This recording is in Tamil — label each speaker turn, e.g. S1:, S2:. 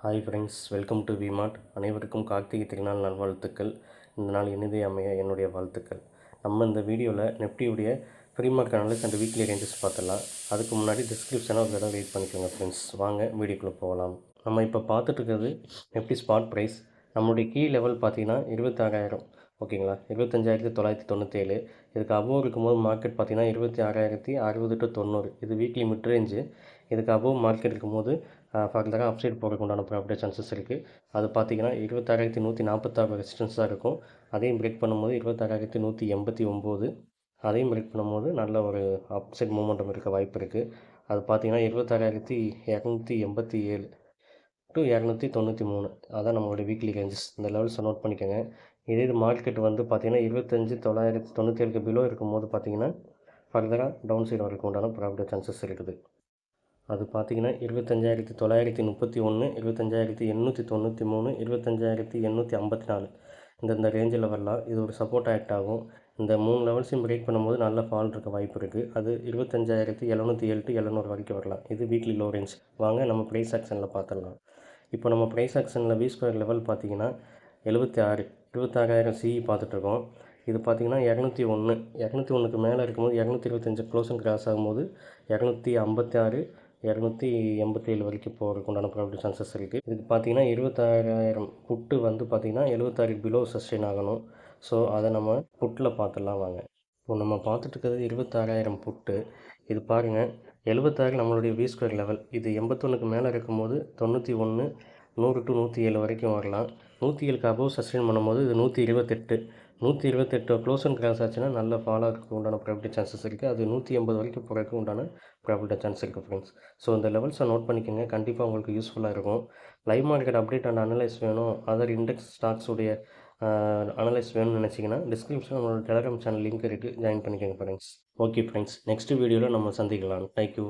S1: Hi friends, welcome to V Mart. அனைவருக்கும் கார்த்திகை திருநாள் நல்வாழ்த்துக்கள். இந்த நாள் இனிதே அமைய என்னுடைய வாழ்த்துக்கள். நம்ம இந்த வீடியோவில் நெஃப்டியுடைய pre market analyst and weekly ranges பார்த்துடலாம். அதுக்கு முன்னாடி டிஸ்கிரிப்ஷனாக ஒரு தடவை வெயிட் பண்ணிக்கோங்க ஃப்ரெண்ட்ஸ். வாங்க வீடியோக்குள்ளே போகலாம். நம்ம இப்போ பார்த்துட்டு இருக்கிறது நெஃப்டி ஸ்பாட் ப்ரைஸ். நம்மளுடைய கீ லெவல் பார்த்தீங்கன்னா 26,000, ஓகேங்களா. 25,997. இதுக்கு அபோவ் இருக்கும்போது மார்க்கெட் பார்த்தீங்கன்னா 26,060 to 90. இது வீக்லி மிட் ரேஞ்சு. இதுக்கு அபோவ் மார்க்கெட் இருக்கும்போது ஃபர்தராக அப்சைட் போகிறதுக்கு உண்டான ப்ராப்பர்ட்டி சான்சஸ் இருக்குது. அது பார்த்தீங்கன்னா 26,146 ரெசிஸ்டன்ஸாக இருக்கும். அதையும் பிரேக் பண்ணும்போது 26,189. அதையும் பிரேக் பண்ணும்போது நல்ல ஒரு அப்சைட் மூமெண்டம் இருக்க வாய்ப்பு இருக்குது. அது பார்த்தீங்கன்னா 26,287 to 293. அதான் நம்மளுடைய வீக்லி ரேஞ்சஸ். இந்த லெவல்ஸை நோட் பண்ணிக்கோங்க. இதே இது மார்க்கெட் வந்து பார்த்தீங்கன்னா 25,997 பிலோ இருக்கும்போது பார்த்தீங்கன்னா ஃபர்தராக டவுன் சைடு வரதுக்கு உண்டான ப்ராப்பர்ட்டி சான்சஸ் இருக்குது. அது பார்த்தீங்கன்னா 25,931, 25,893, 25,854 இந்த ரேஞ்சில் வரலாம். இது ஒரு சப்போர்ட் ஆக்ட் ஆகும். இந்த 3 லெவல்ஸையும் பிரேக் பண்ணும்போது நல்ல ஃபால் இருக்க வாய்ப்பு இருக்குது. அது 25,707 to 700 வரைக்கும் வரலாம். இது வீக்லி லோ ரேஞ்ச். வாங்க நம்ம ப்ரைஸ் ஆக்ஷனில் பார்த்துடலாம். இப்போ நம்ம ப்ரைஸ் ஆக்ஷனில் வி ஸ்கொயர் லெவல் பார்த்தீங்கன்னா 76, 26,000 சிஇ பார்த்துட்ருக்கோம். இது பார்த்தீங்கன்னா 201, 201க்கு மேலே இருக்கும்போது 225 க்ளோஸும் கிராஸ் ஆகும்போது 256, 287 வரைக்கும் போகிறதுக்கு உண்டான ப்ராபபிலிட்டி சான்சஸ் இருக்குது. இதுக்கு பார்த்தீங்கன்னா 26,000 புட்டு வந்து பார்த்தீங்கன்னா 76 பிலோ சஸ்டெயின் ஆகணும். ஸோ அதை நம்ம புட்டில் பார்த்துடலாம் வாங்க. இப்போ நம்ம பார்த்துட்டு இருக்கிறது 26,000 புட்டு. இது பாருங்கள், 76 நம்மளுடைய வி ஸ்கொயர் லெவல். இது 81க்கு மேலே இருக்கும்போது 91, 100 to 107 வரைக்கும் வரலாம். 107க்கு அபோவ் சஸ்டெயின் பண்ணும்போது இது 128. 128 க்ளோஸ் அண்ட் கிராஸ் ஆச்சுன்னா நல்ல ஃபாலாக உண்டான ப்ராபபிலிட்டி சான்சஸ் இருக்குது. அது 180 வரைக்கும் போகிறதுக்கு உண்டான ப்ராபபிலிட்டி சான்ஸ் இருக்குது ஃப்ரெண்ட்ஸ். ஸோ இந்த லெவல்ஸை நோட் பண்ணிக்கோங்க. கண்டிப்பாக உங்களுக்கு யூஸ்ஃபுல்லாக இருக்கும். Live market update and analyse வேணும், அதர் இண்டெக்ஸ் ஸ்டாக்ஸுடைய அனலைஸ் வேணும்னு நினச்சிங்கன்னா டிஸ்கிரிப்ஷன் நம்மளோட டெலிகிராம் சேனல் லிங்க் இருக்குது, ஜாயின் பண்ணிக்கோங்க ஃப்ரெண்ட்ஸ். ஓகே ஃப்ரெண்ட்ஸ், நெக்ஸ்ட் வீடியோவில் நம்ம சந்திக்கலாம். தேங்க்யூ.